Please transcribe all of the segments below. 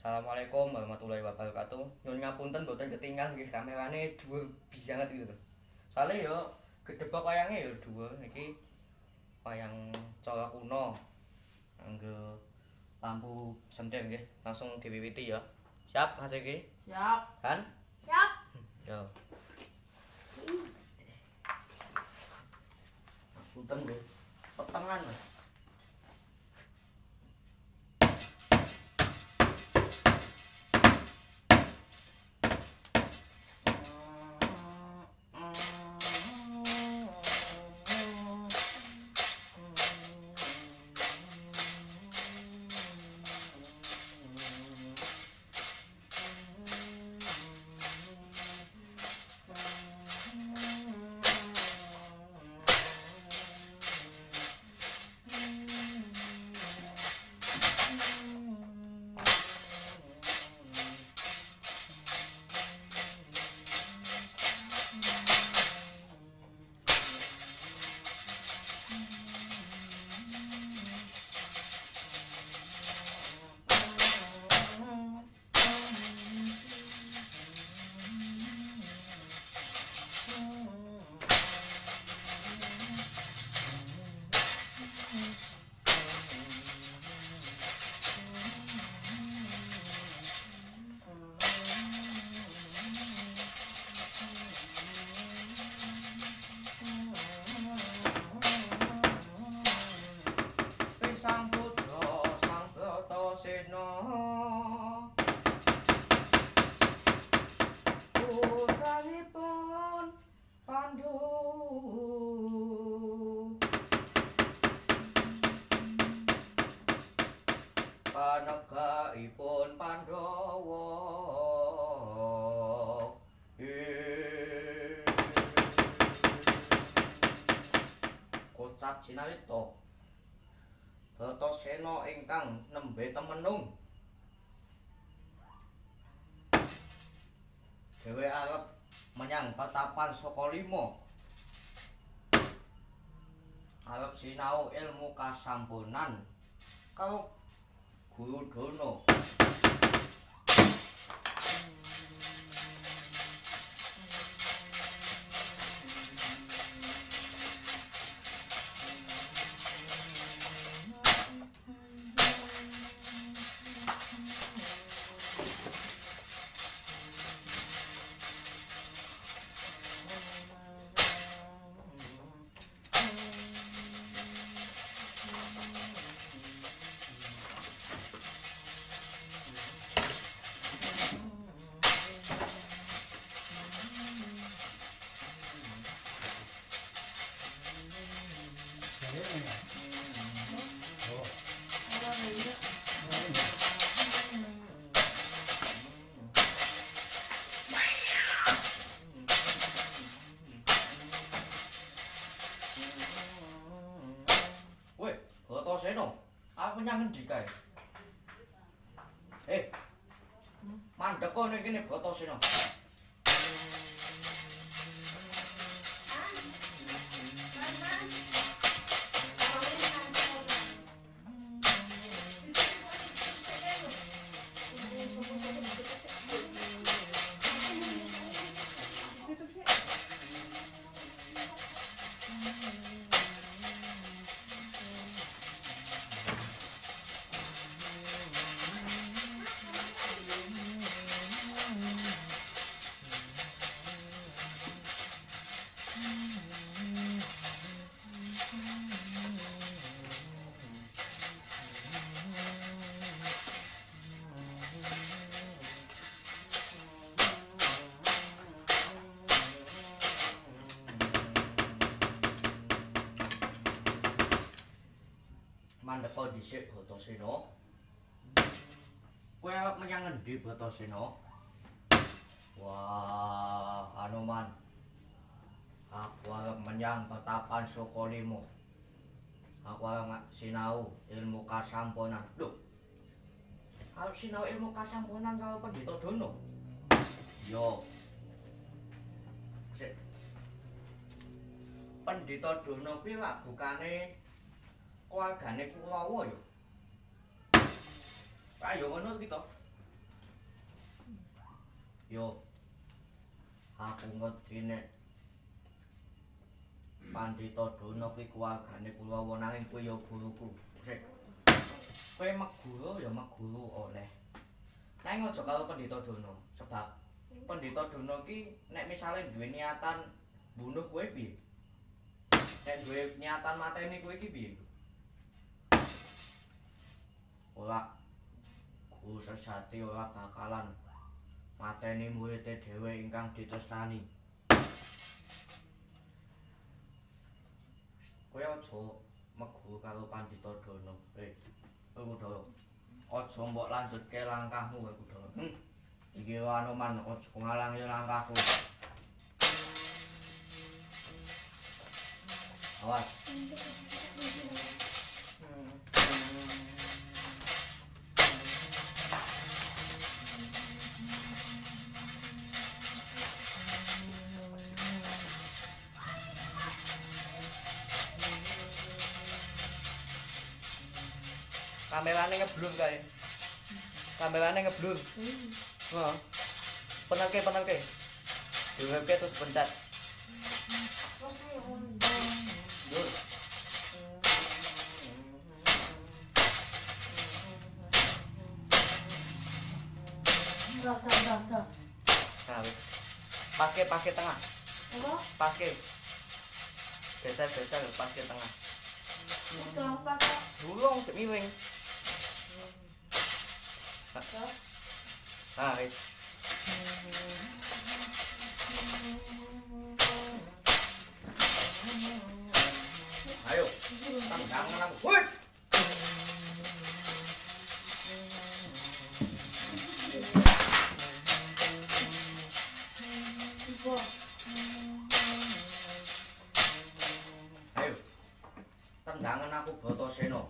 Assalamualaikum warahmatullahi wabarakatuh. Nyun ngapunten mboten ketinggal nggih kamerane dhuwur banget gitu lho. Soale yo gedebak wayange yo dhuwur iki wayang cara kuno. Nganggo lampu senter nggih. Langsung diwiwiti ya. Siap Mas iki? Siap. Han? Siap. Yo. Punten nggih. Petengan Mas. Sang Buddha sang Bratasena putranipun Pandhu panegahipun Pandhawa kocap Cinawita Bratasena ingkang nembe temenung dhewe arep menyang patapan Sokalima arep sinau ilmu kasampunan karo Guru Dono. Weh, Bratasena, aku menyang endi kae? Mandek kok ning kene Bratasena. Mandek kok dhisik Bratasena. Kowe arep menyang endi Bratasena? Wah, Anoman. Aku arep menyang patapan Sokalima. Aku arep sinau ilmu kasampunan. Lho. Arep sinau ilmu kasampunan karo Pandhita Dono. Yo. Sik. Pandhita Dono kuwi lak bukane keluargane Kurawa ya. Ayo ngono kita. Yo aku ngerti nek Pandhita Dana kuwi keluargane Kurawa nanging kowe ya guruku. Sik. Kowe mek guru ya mek guru oleh. Nanging aja karo Pandhita Dana, sebab Pandhita Dana ki nek misale duwe niatan bunuh kowe piye? Nek duwe niatan mateni kowe iki piye? Ora guru sejati ora bakalan mateni muridé dhewe ingkang ditresnani. Kowe aja meguru karo Pandhita Dana. Kudara. Aja mbok lanjutke langkahmu kowe Kudara. Iki Anoman aja ngalangi langkahku. Awas. Kamerane ngeblur kae. Kamerane ngeblur. Heeh. Penelke. Diwebke terus pencet. Blur. Dah. Nah wis. Paske tengah. Apa? Paske. Geser paske tengah. Udah pakai. Durung cek miring. Nah, wis. Ayo, tangan aku. Woi. Ayo. Tendangan aku Bratasena.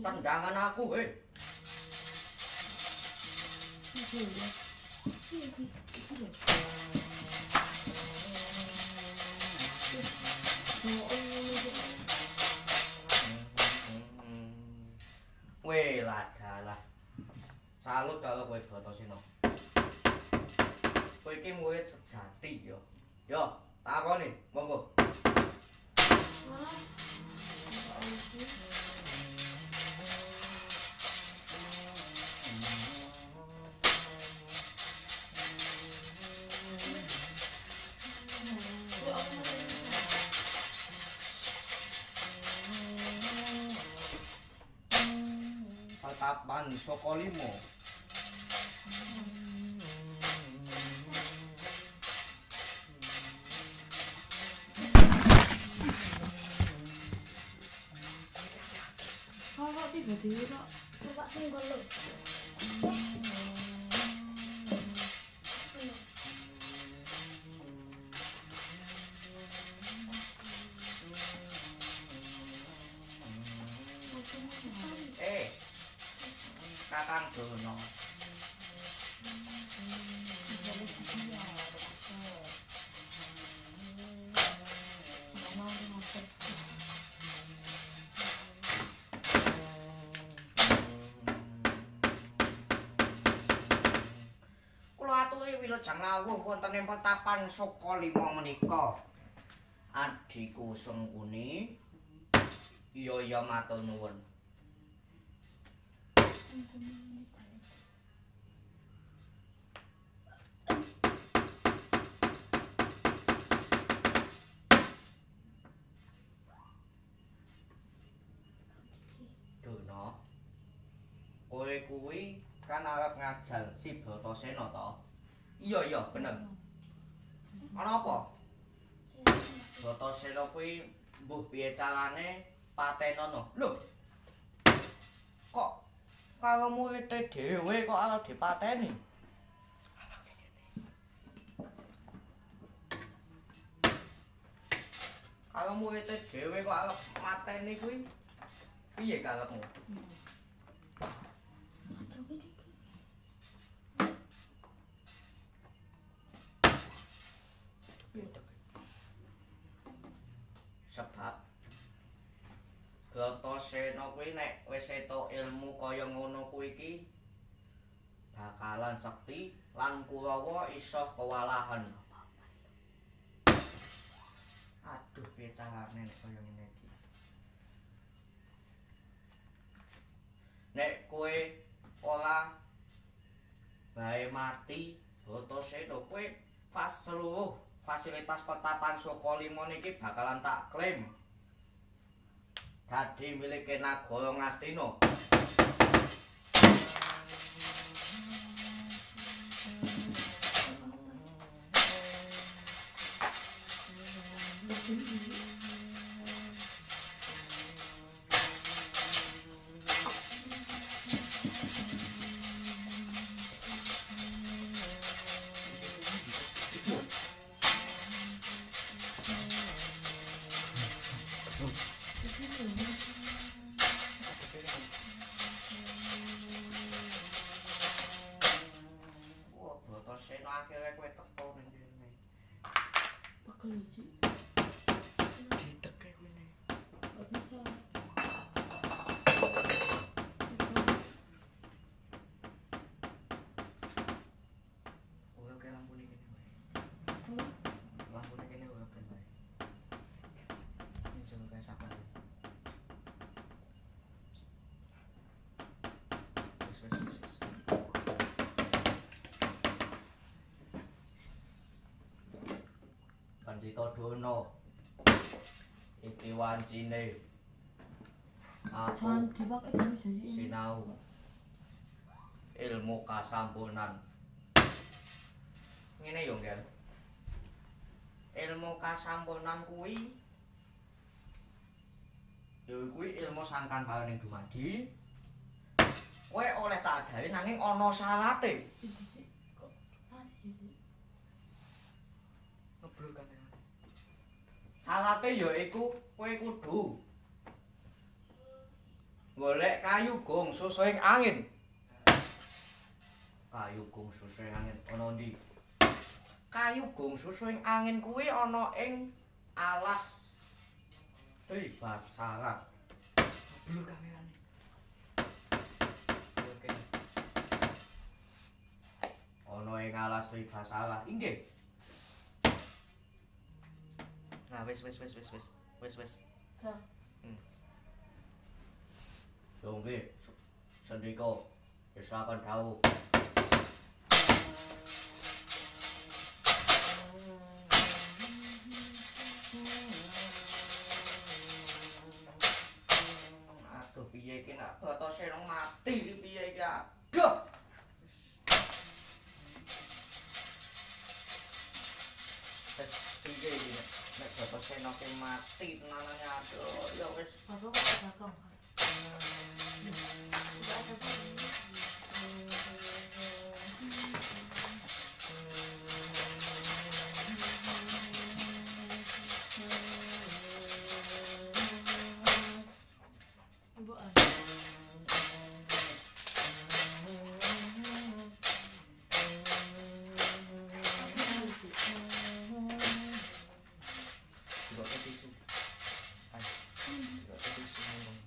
Tendangan aku, Weh ladalah. Salut karo kowe Bratasena. Kowe iki murid sejati yo. Yo, takoni, monggo. Tatapan saka 5. Kok tiba-tiba kok coba senggol lho. Kakang Dono. Kula aturi wilujeng rawuh wonten ing Petapan Saka 5 menika. Adiku Sengkuni. Iya matur nuwun. Dono, kowe kuwi kan arep ngajar si Bratasena to? Iya bener. Ana apa? Bratasena kuwi mbuh piye carane patenana. Lho. Kok karo muridé dhewe kok arep dipateni? Karo muridé dhewe kok arep mateni kuwi piye karepmu? Sebab Bratasena kuwi nek wis entuk ilmu kaya ngono kuwi iki bakalan sepi lan Kurawa iso kewalahan. Aduh, piye carane nek kaya ngene iki. Nek kowe ora bae mati, Bratasena kowe pas seluruh fasilitas petapan saka 5 niki bakalan tak klaim dadi milike Nagara Ngastina. Wah, Bratasena akhire kowe teko ning kene. Pegel iki. Diteke kowe ne. Gak bisa. Oke lampu ning kene wae. Kalau Lampu ning kene ora ben wae. Ini jangan kayak sabar. Wis. Pandhita Dono. Iki wancine. Aku jangan dipakai dulu jadi ini. sinau ilmu kasampunan. Ngene yo, Ngel. Ilmu kasampunan kuwi ya kuwi ilmu sangkan paling dumadi. Kowe oleh tak ajari nanging ana syarate. Kok mati sih? Ngeblok kamera. Syarate ya iku kowe kudu golek kayu gong susuing angin. Kayu gong susuing angin ana ndi? Kayu gong susuing angin kuwi ana ing alas Tribasara. Ngeblok kamerane. Oke. Ana ing alas Tribasara. Inggih. Nah, wis. Dah. Nggih, sendika isaken dawuh. Aduh, piye iki nak Bratasena mati iki piye iki? Aduh. Piye iki nek Bratasena ki mati tenanane aduh ya wis. Bapak kok ke belakang? Tidak ada barang. Ibu ada. Juga ke tisu. Juga ke tisu ngomong.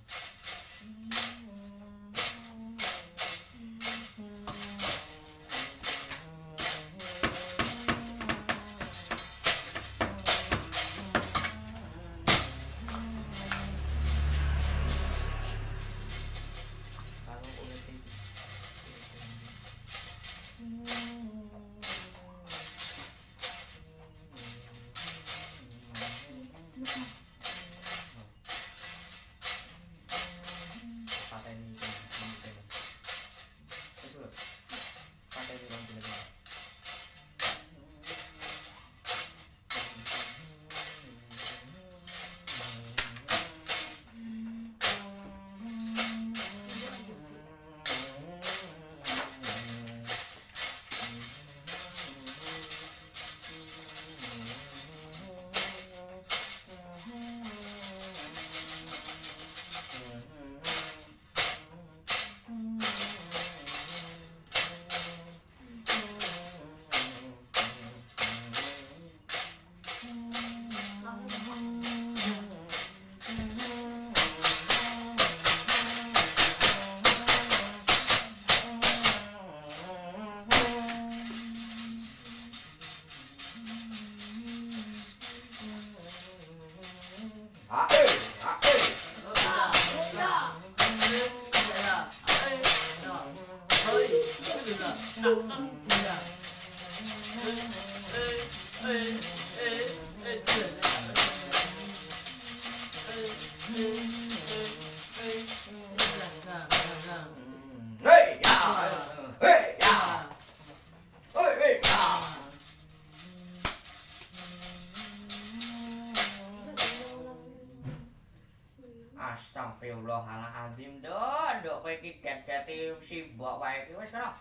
Astagfirullahaladzim, nduk kowe iki get-geti simbok wae iki wis kena.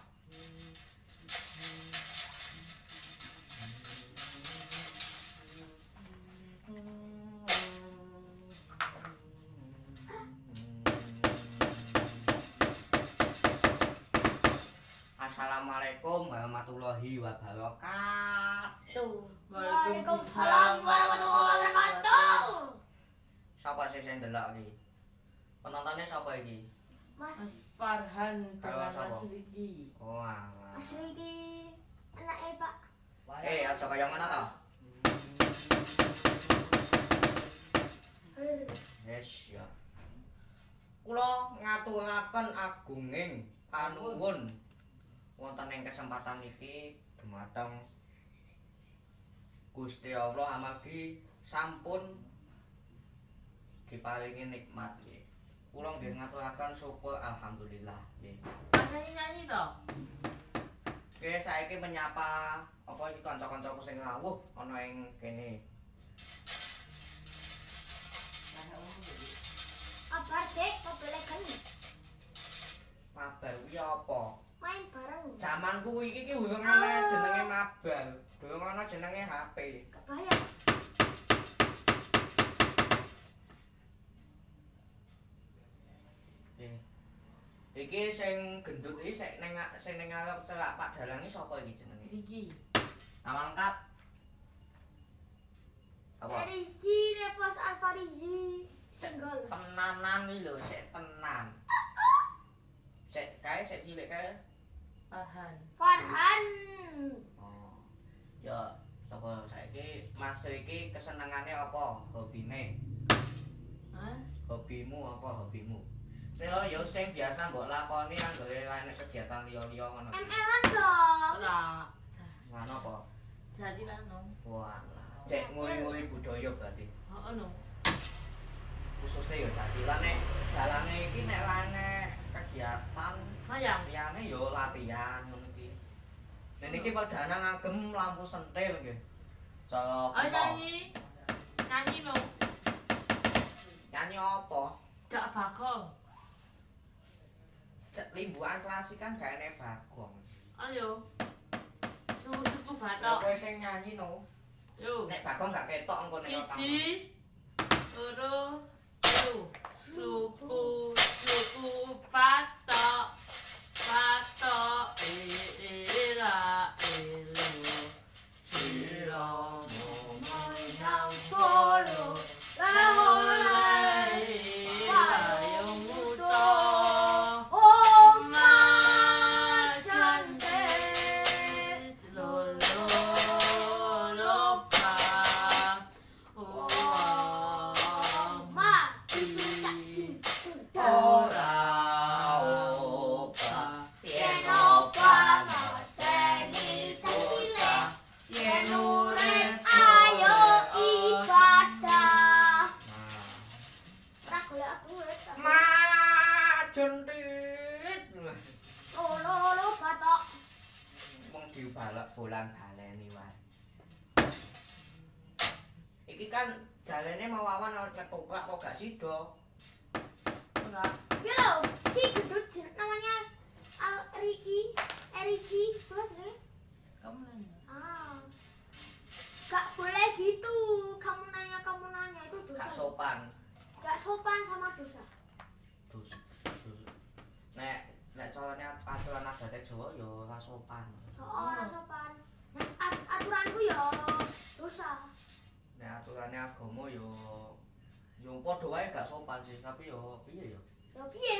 Assalamualaikum warahmatullahi wabarakatuh. Waalaikumsalam warahmatullahi wabarakatuh. Sapa sih sing ndelok iki? Penontonnya sapa iki? Mas Farhan Kalau dengan sapa? Mas Riki. Oh, alah. Mas Riki anake Pak. Aja kaya ngono to. Yes ya. Kula ngaturaken agunging panuwun wonten ing kesempatan iki dumateng Gusti Allah amargi sampun diparingi nikmat nggih. Kula nggih ngaturaken syukur alhamdulillah nggih. Nyanyi to? Oke, saiki menyapa apa iki kanca-kancaku sing rawuh ana ing kene. Apa Dek, kebelekan Mabar kuwi apa? main bareng. Zamanku iki ki urung ana jenenge mabar, durung ana jenenge HP. Kebayang. Iki sing gendut iki sing ning ngarep celak Pak Dalang iki sapa iki jenenge? Riki. Nama lengkap? Apa? Erizi Refos Alfarizi single. Tenanan iki lho, sik tenan. Sik kae sik cilik kae. Farhan. Farhan. Oh. Ya, sapa saiki Mas iki kesenengane apa? Hobine? Hah? Hobimu apa hobimu? Ya sing biasa mbok lakoni kan gawe enek kegiatan liya-liya ngono. ML-an dong. Ora. Ngono apa? Jadi lanang. Walah, cek ngoi-ngoi budaya berarti. Heeh no. Khususnya ya jadilan nek dalane iki nek enek kegiatan Mayang. liyane ya latihan ngono iki. Nek niki perdana ngagem lampu sentil nggih. Cara Ayo nyanyi. Nyanyi no. nyanyi apa? Gak bakong. Limbuan klasik kan gak enek bagong. Ayo. Suku Ya batok. kowe sing nyanyi no. Yo. Nek bagong gak ketok engko nek otak. Siji. Loro. Telu. Suku batok. Batok. Era elo. Siramu Nang solo. Laulai. Payung uto. Oma jande. Lolo lopa. Ma. Ora opa. Yen opa mateni cacile. Yen urip ayo ibadah. Ora golek aku wis. Majentit. Lolo batok. Wong dibalak bolan baleni wae. Iki kan jalane mau awan ketoprak kok gak sida. Ora. Ya lho, si gendut namanya Riki, Erici, apa jenenge? Kamu nanya. Ah. Gak boleh gitu. Kamu nanya itu dosa. Gak sopan. Gak sopan sama dosa. Dus. Nek carane aturan adat Jawa ya ora sopan. Oh, ora sopan. Nah, aturanku ya dosa. Nek aturane agama ya padha wae gak sopan sih, tapi ya piye ya? Ya piye?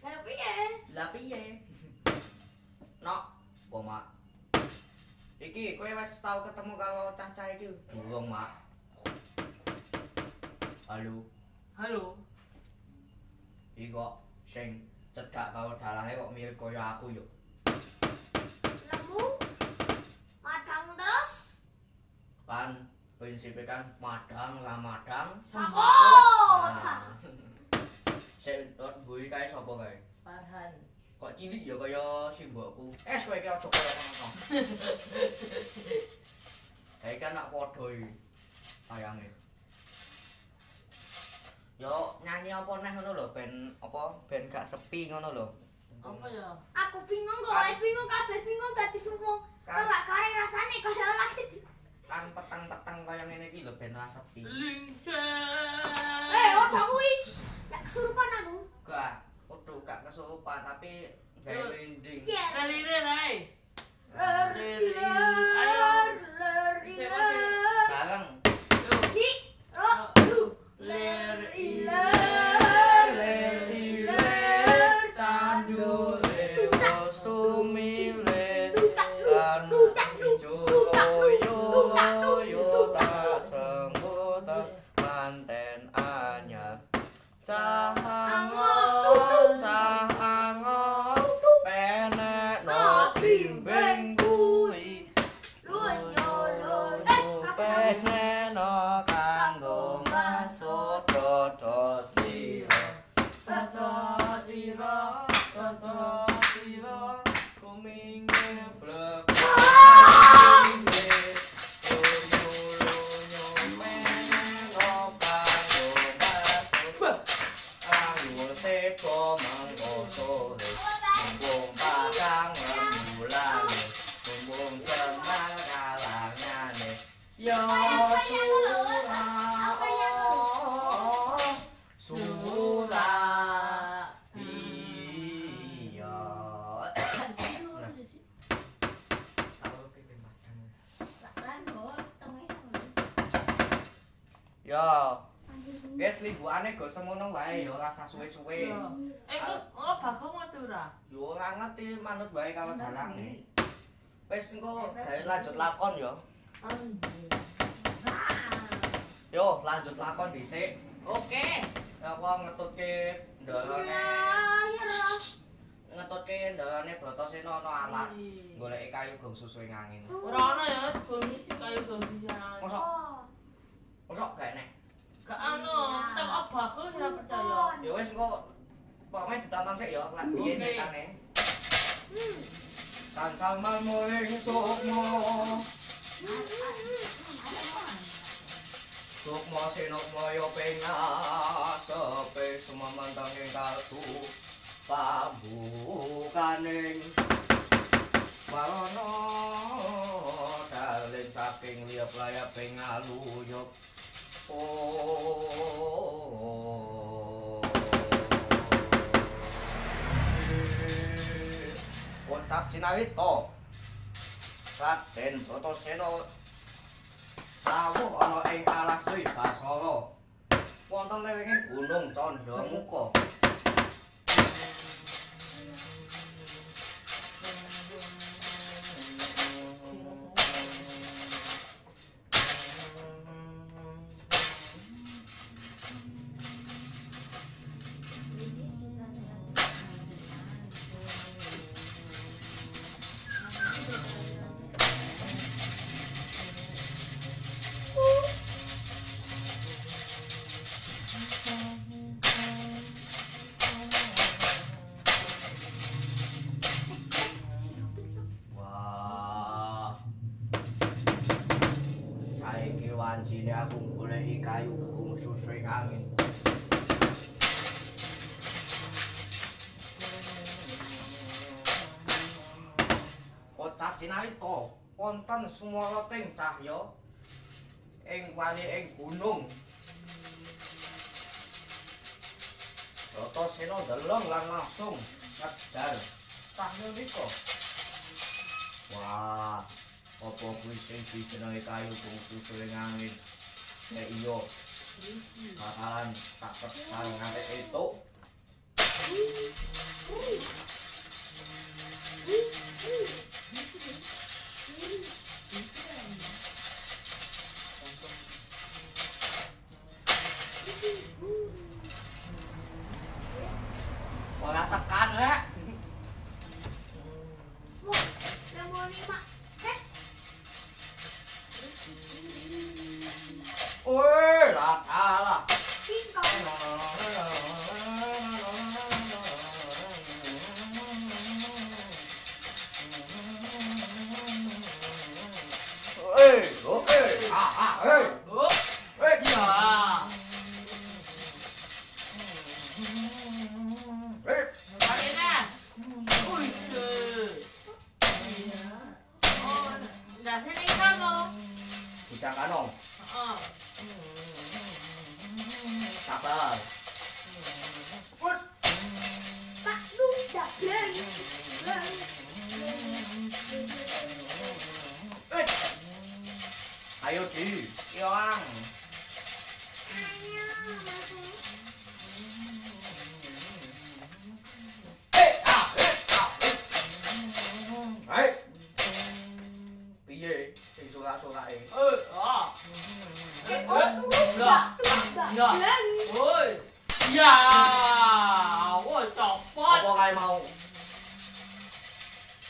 Ya piye? Lah piye? Nok, Mak. Iki kowe wis tau ketemu karo cah-cah iki? Durung, Mak. Halo. Halo. Iki kok sing cedhak karo dalange kok mirip kaya aku yo. kan prinsipnya kan madang ramadang. Oh, Sik mburi kae sapa kae? Farhan. Kok cilik ya kaya si mbokku. Kowe iki aja kaya ngono. Kae kan nak padha iki. Sayange. Yo nyanyi apa neh ngono lho ben gak sepi ngono lho. Apa ya? aku bingung kok, bingung kabeh bingung dadi sumpung. Ora kare rasane kaya lagi. Kan peteng-peteng kaya ngene iki lho ben ora sepi. Lingser. Ojo kuwi. Ya kesurupan aku. Gak, kudu gak kesurupan tapi gawe linding. Rere rai. Bareng. Ya. Wes limbukane go semono wae ya ora suwe-suwe. Kok Bagong metu ora? Yo ora ngerti manut wae karo dalange. Wes engko gawe lanjut lakon ya. Yo lanjut lakon dhisik. Oke. Apa ngetutke ndorone. Ngetutke ndorone Bratasena ana alas. Goleki kayu gong susu ing angin. Ora ana ya bungis kayu bungis. Mosok. Mosok gak enek. Gak anu, tak Bagong ora percaya. Ya wis engko pokoke ditonton sik ya, lek piye cetane. Tansah mamuling sukma. Sukma sinukma ya pengasepe sumamantang ing kartu pambukaning warana dalem saking liyap-layap ing aluyup. Ucap Cinawita Raden Bratasena rawuh ana ing alas Basara wonten lewenging Gunung Candramuka. Wancine aku goleki kayu bung susu ing angin. Kocap Cinawita wonten sumarating cahya ing wali ing gunung. Bratasena ndeleng lan langsung ngejar cahya nika. Wah, apa kuwi sing dijenengi kayu bungsu suling angin? Ya iya. Bakalan tak pesan nganti entuk. Ora tekan rek. Ya. Marina. Uish. Oh, dah sini kamu. Bujang kanong. Oh. Sabar. Pak Luda. Ayo di, Yoang. Ayo, Mas. Hei. Piye? Sing surak-surake. Ah. Luda. Oi. Ya, woi copot. Apa kae mau?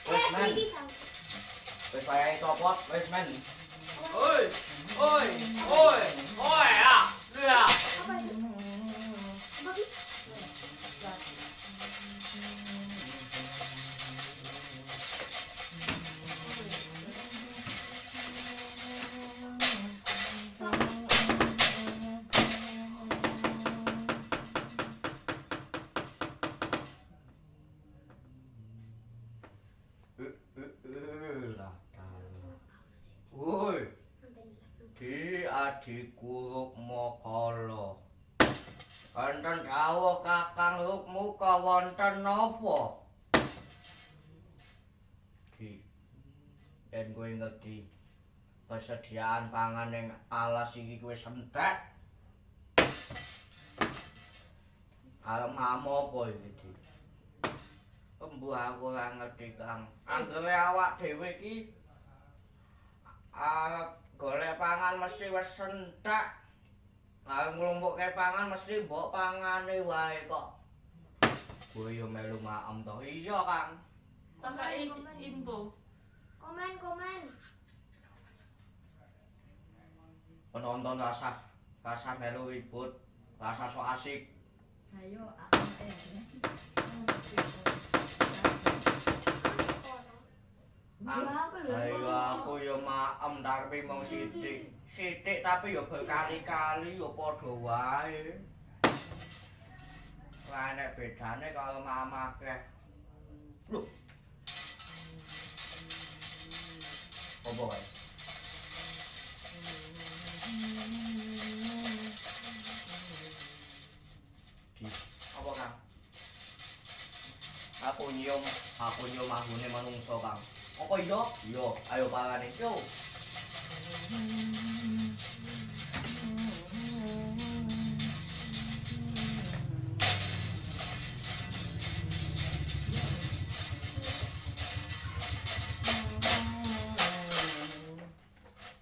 Wis men, Riki tahu. wis wayahe copot, wis men. Oi. Oi. Oi. Oi ah. Ya. Apa itu? Apa Ki? Lah. Woi, di adikku Rukmakala. Wonten dawuh Kakang Rukmuka wonten napa? Di yen kowe ngerti persediaan pangan ning alas iki kowe sentek. Arep ngamo apa iki, Di? Embuh aku ora ngerti, Kang. Anggere awak dhewe iki arep golek pangan mesti wis sentek. Arep nglumpukke pangan mesti mbok pangane wae kok. Kowe yo melu maem to. Iya, Kang. Tambah info. Komen. Penonton rasa melu ribut, rasa sok asik. Ayo, Ayo aku yo maem tapi mung sithik. Sithik tapi yo berkali-kali yo padha wae. Ora nek bedane karo maem akeh. Lho. Apa wae? Apa Kang? Aku nyium ahune manungsa Kang. Apa iya? Iya, ayo pangane. Yo.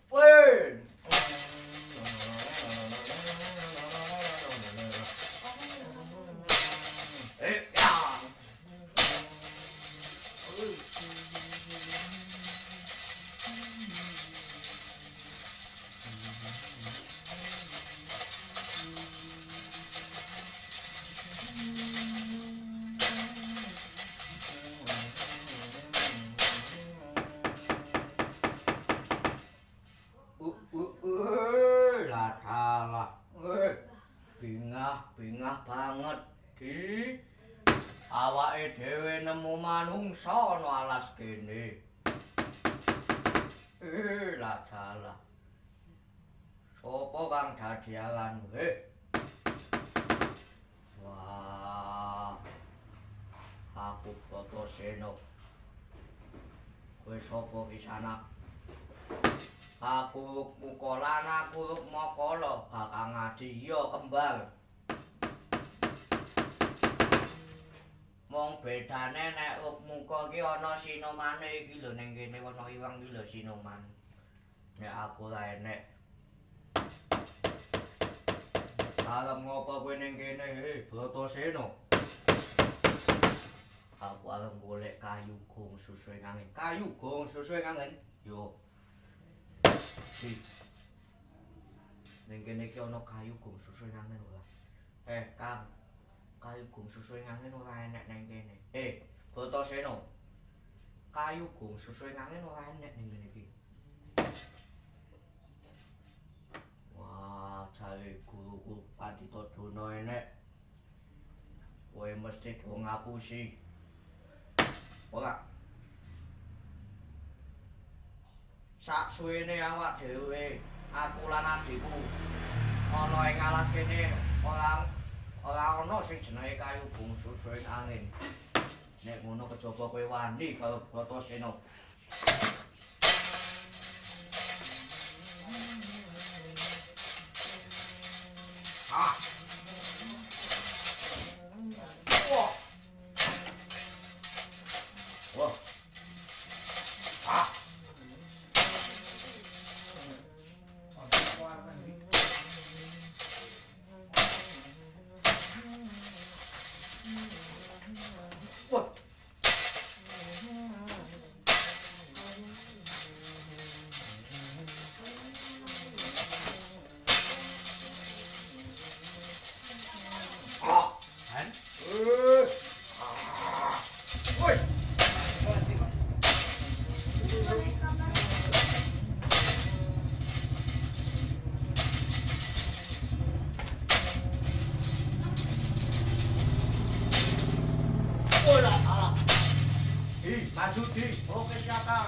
Woi. Ya. Lah. Bingah banget di awake dhewe nemu manungsa no alas kene. Lah dalah. Sopo kang dadi alanmu? Wah. Aku Bratasena. Kowe sapa kisanak? Aku Rukmuka lan aku Rukmakala, Kakang Adiya kembar. Mung bedane nek Rukmuka ki ana sinomane iki lho ning kene ana iwang iki lho sinoman. Nek aku ora enek. Arep ngopo kowe ning kene, Bratasena? Aku arep golek kayu gong susuhe angin. Kayu gong susuhe angin. Yo. Ning kene iki ana kayu gong susuhe angin ora? Kang. Kayu gong susuhe angin ora enek ning kene. Bratasena. Kayu gong susuhe angin ora enek ning kene iki. ajare guruku Pandhita Dono enek. Kowe mesti do ngapusi. Ora. Sak suwene awak dhewe, aku lan adikku ana ing alas kene ora ana sing jenenge kayu bungsu suwing angin. Nek ngono kejaba kowe wani karo Bratasena. Ah. Wah. Wah. Ah. Wah. Ah. Han. Woi. Ora salah. Maju di, oke siapa?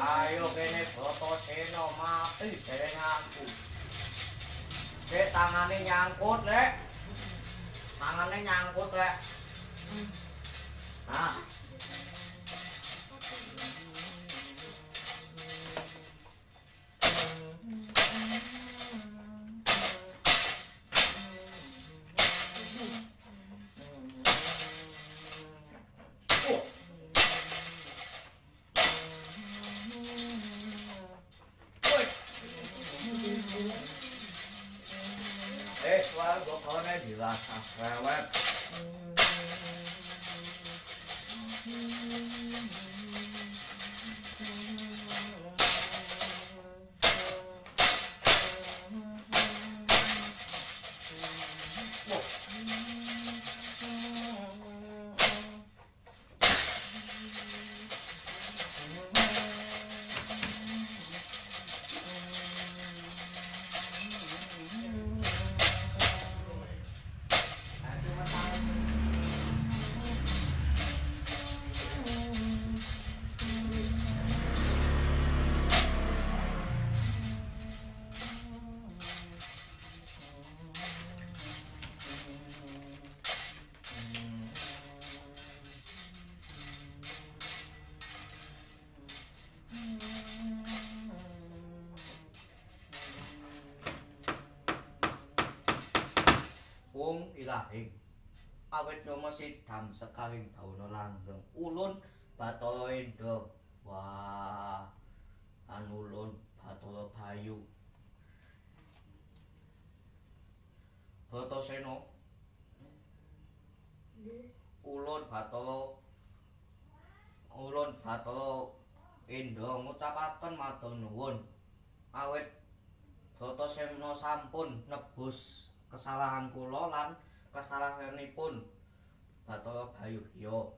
Ayo kene Bratasena mati dereng aku. Dek tangane nyangkut, Lek. Tangane nyangkut, Lek. Nah. Suara gokone dirasa rewet. Wong ilahing awit nama sidham sekaring dauna langgeng ulun Bathara Endra. Wah, anulun Bathara Bayu. Bratasena. Ulun Bathara Endra ngucapaken matur nuwun awit Bratasena sampun nebus kesalahan kula lan kesalahanipun Bathara Bayu. Yo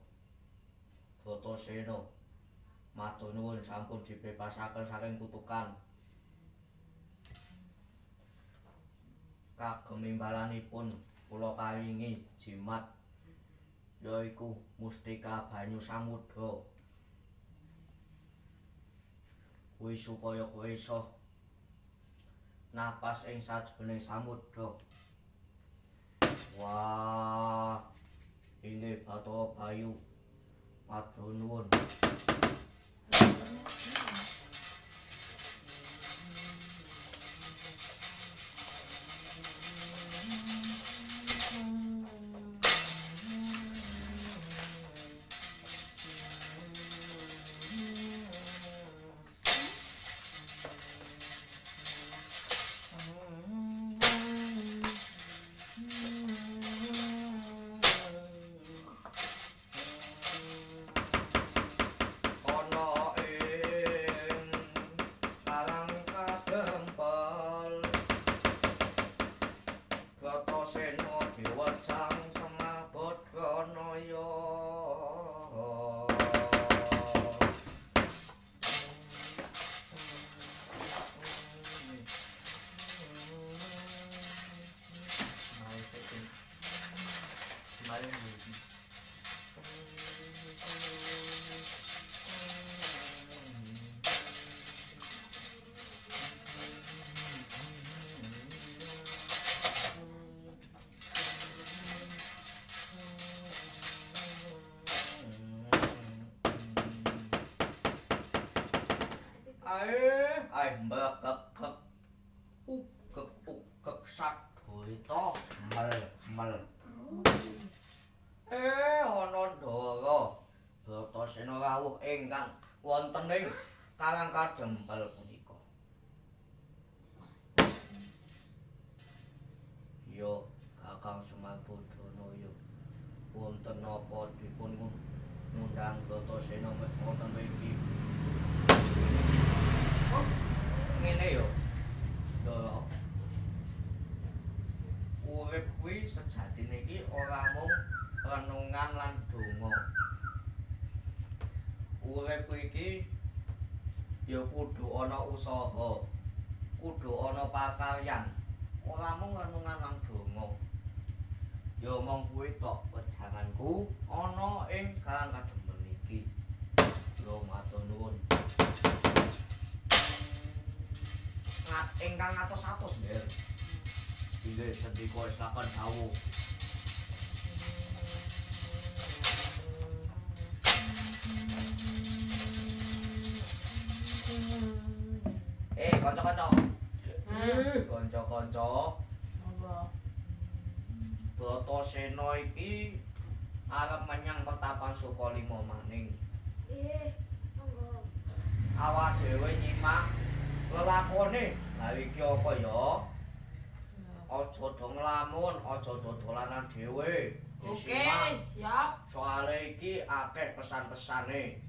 Bratasena matur nuwun sampun dibebasaken saking kutukan. Kagem imbalanipun kula paringi jimat yaiku mustika banyu samudra. Kuwi supaya kowe iso napas ing sajeroning samudra. Wah, ini Bathara Bayu matur nuwun. Ana ing ai mbak kek ukek sak duwita mel ana ndara Bratasena rawuh ingkang wonten ing Karang Kadempel punika yo Kakang Semar Badanaya wonten napa dipun ngundang Bratasena wonten mriki ngene yo ndara urip kuwi sejatine iki ora mung renungan lan donga urip iki ya kudu ana usaha kudu ana pakaryan ora mung renungan lan donga ya mong kuwi tok wejanganku ana ing Karang Kadempel iki lho matur nuwun ingkang atos-atos nggih. Inggih sendika saken dawuh. Kanca-kanca. Kanca-kanca. Apa? Bratasena iki arep menyang Petapan Sukalima maning. Monggo. Awak dhewe nyimak lelakone lha iki apa ya aja do nglamun aja dodolanan dhewe Oke, siap. soale iki akeh pesan-pesane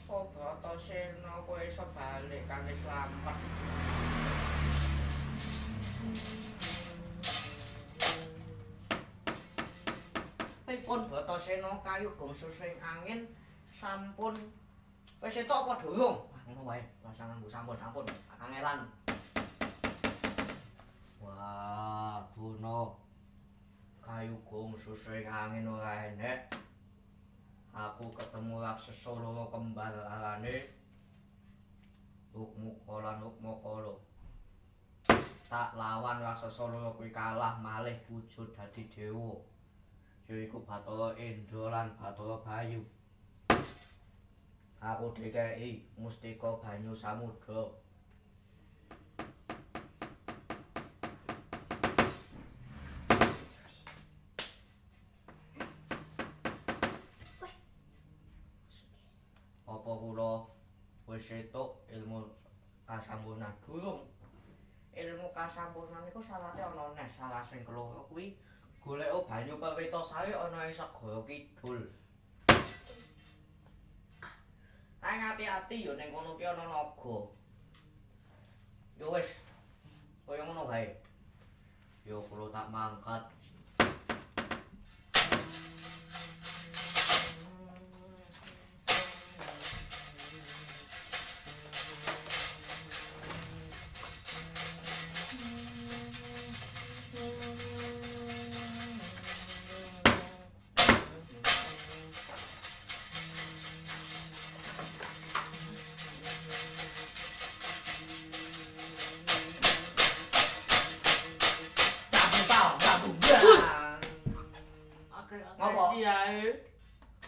Bratasena kowe iso balik kanthi slamet. Pripun Bratasena kayugung susring angin sampun wis entuk apa durung? Ngono wae, pasanganku sampun kangelan. Wah, Bono. Kayugung susring angin ora enek. Aku ketemu raksasa loro kembar arane Ukmuka lan Ukmakala. Tak lawan raksasa loro kuwi kalah malih wujud dadi dewa. Yaiku Bathara Indra lan Bathara Bayu. Aku dikeki mustika banyu samudra. Apa kula wis entuk ilmu kasampurnan durung? Ilmu kasampurnan iku salate ana neh salah sing keloro kuwi golek banyu Perwitasari ana ing segara kidul. Nang ati-ati yo ning kono ki ana naga. Yo wis kaya ngono bae. Yo kula tak mangkat.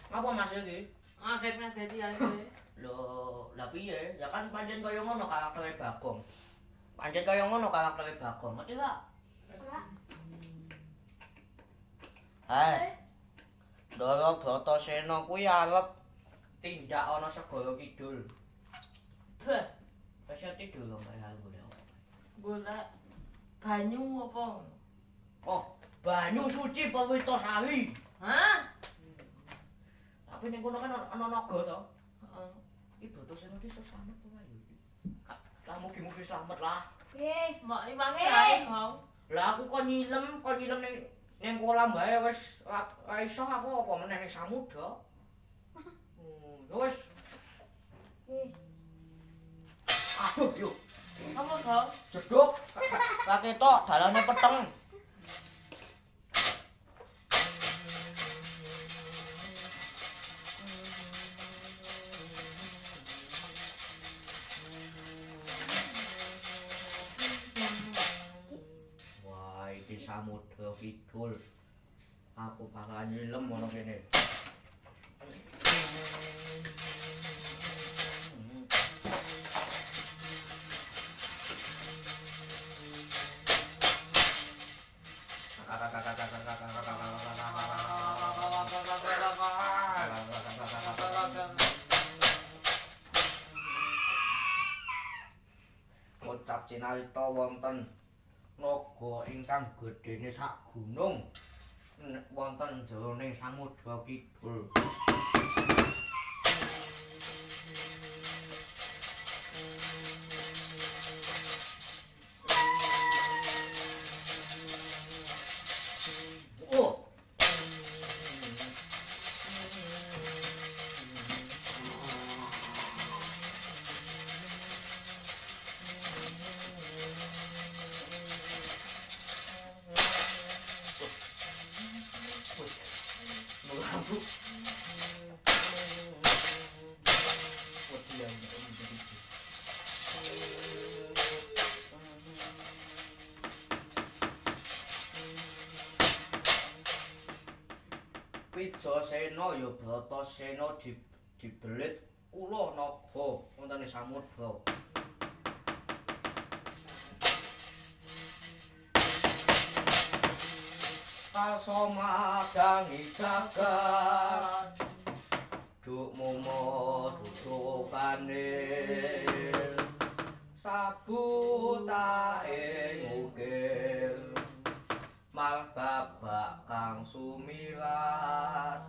Ngapa Mas iki? Ngaget-ngaget ya. Lho, lah piye? Ya kan pancen kaya ngono karaktere Bagong. Pancen kaya ngono karaktere Bagong, ngerti gak? Hai. Ndara Bratasena kuwi arep tindak ana segara kidul. Beh, Wis tidur lho kaya golek. golek banyu apa? Oh, banyu suci Perwitasari. Hah? Tapi ning kono kan ana naga to. Heeh. Iki Bratasena iki iso slamet apa ya iki? Lah mugi-mugi slamet lah. Mbok iwange ae, Gong. Lah aku kon nyilem ning kolam bae wis ra iso aku apa meneh ning samudra. Ya wis. Aduh, yuk. Apa, Gong? Jeduk. Ra ketok dalane peteng. Wah, iki samudra kidul. Aku bakal nyilem ngono kene. Kocap cinarita wonten naga ingkang gedhene sak gunung wonten jroning samudra kidul. Oh. Lampu. Wijasena ya Bratasena dibelit ula naga wonten ing samudra. Kasomadangi jagat duk momo dudukane sabutae ngukir martabak kang sumirat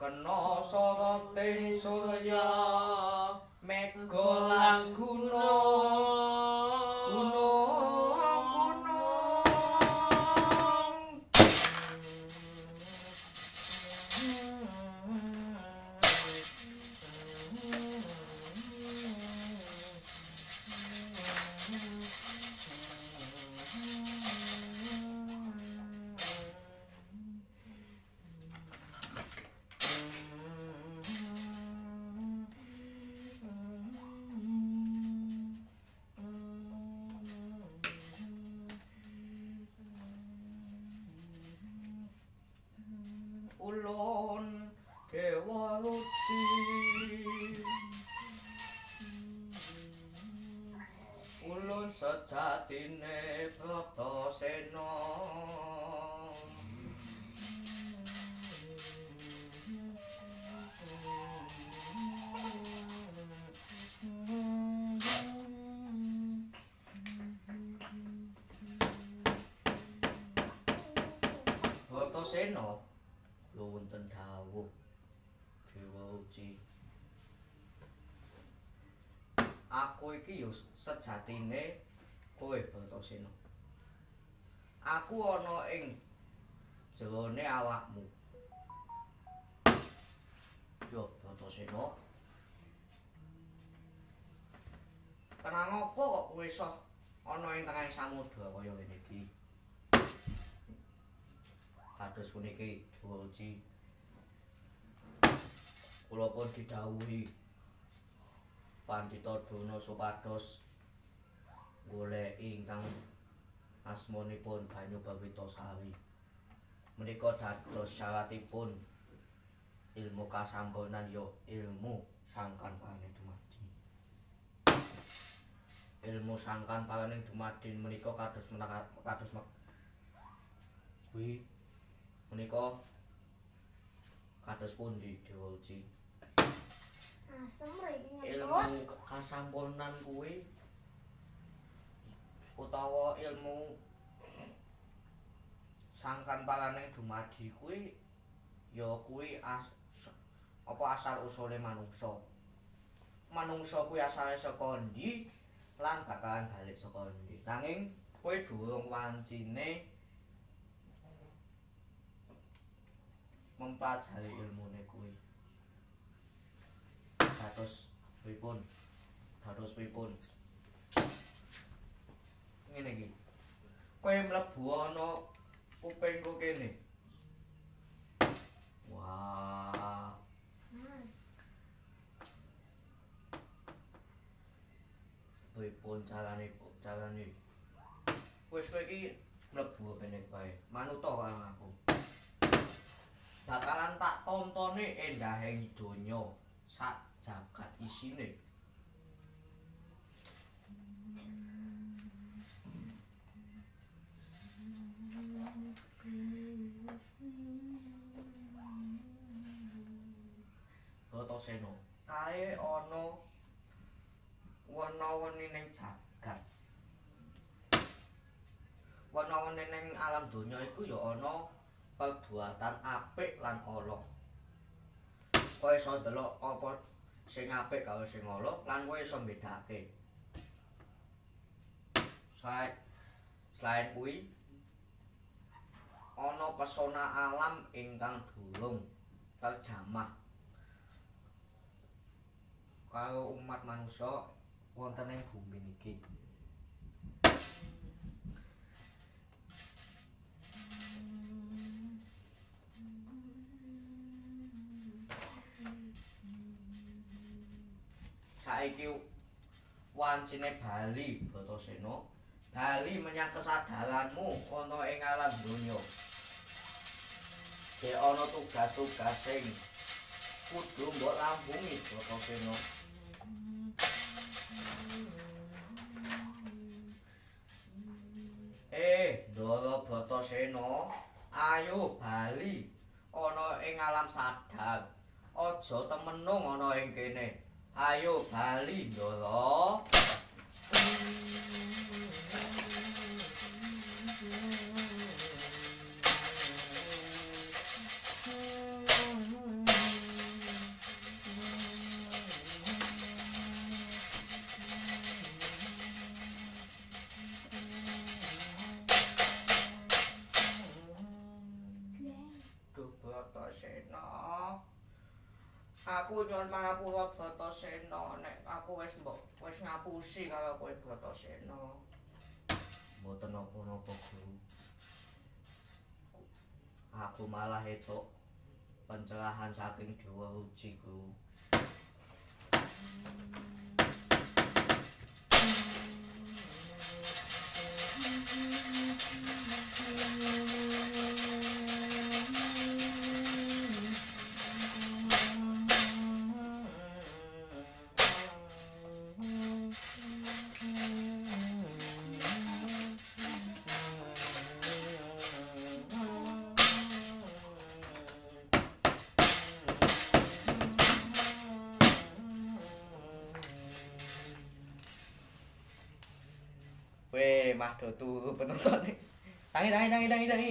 kena soroting surya mega lan gunung ulun dewa ruci ulun sejatine Bratasena Bratasena lho wonten dawuh Dewa Uci. Aku iki yo sejatine kowe Bratasena. Aku ana ing jerone awakmu. Yo Bratasena. Kenang apa kok kowe iso ana ing tengahing samudra kaya ngene iki? Kados puniki Dewa Uci. Kula pun didhawuhi Pandhita Dona supados goleki ingkang asmanipun Banyu Bawitasari. Menika dados syaratipun ilmu kasambonan ya ilmu sangkan paraning dumadi. Ilmu sangkan paraning dumadi menika kados kuwi menika kados pundi Dewa Uci? Asem rene Ilmu kasampunan kuwi utawa ilmu sangkan paraning dumadi kuwi ya kuwi apa asal usule manungsa. Manungsa kuwi asale saka ndi lan bakalan balik saka ndi. Nanging kowe durung wancine mempelajari ilmune kuwi. Dados pripun? Ngene iki. Kowe mlebu ana kupingku kene. Wah. Pripun carane, Bu? Carane. Wis kowe iki mlebu kene bae. Manuta karo aku. Bakalan tak tontone endahing donya sak jagat isine. Bratasena kae ana wana-weni ning jagat. Wana-weni ning alam donya iku ya ana perbuatan apik lan ala. Kowe iso ndelok apa sing apik karo sing ala lan kowe iso mbedakake. Selain kuwi ana pesona alam ingkang durung terjamah karo umat manusia wonten ing bumi niki. Saiki wancine bali Bratasena, bali menyang kesadaranmu ana ing alam donya. Dek ana tugas-tugas sing kudu mbok lampungi Bratasena. Ndara Bratasena, ayo bali ana ing alam sadar. Aja temenung ana ing kene. Ayo bali Ndara. Bratasena, aku nyuwun pangapura Bratasena, nek aku wis ngapusi karo kowe Bratasena. Mboten napa-napa, Guru. Aku malah etuk pencerahan saking Dewa Ruci, Guru. Weh, mah do turu penonton. Tangi.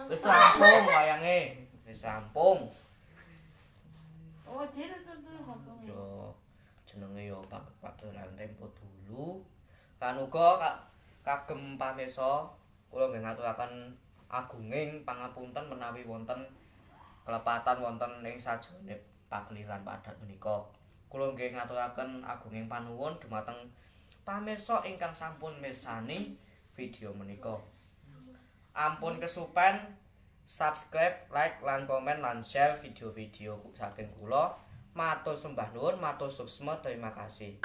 Wis rampung wayange. Wis rampung. Oh, jadi tuh ngomong. Yo jenenge yo Pak Tempo dulu. Kan uga kagem pamirsa kula nggih ngaturaken agunging pangapunten menawi wonten kelepatan wonten ing sajroning pakliran padat menika. Kula nggih ngaturaken agunging panuwun dumateng pamirsa ingkang sampun mirsani video menika. Ampun kesupen subscribe, like, lan komen lan share video-video saking kula. Matur sembah nuwun, matur suksma, terima kasih.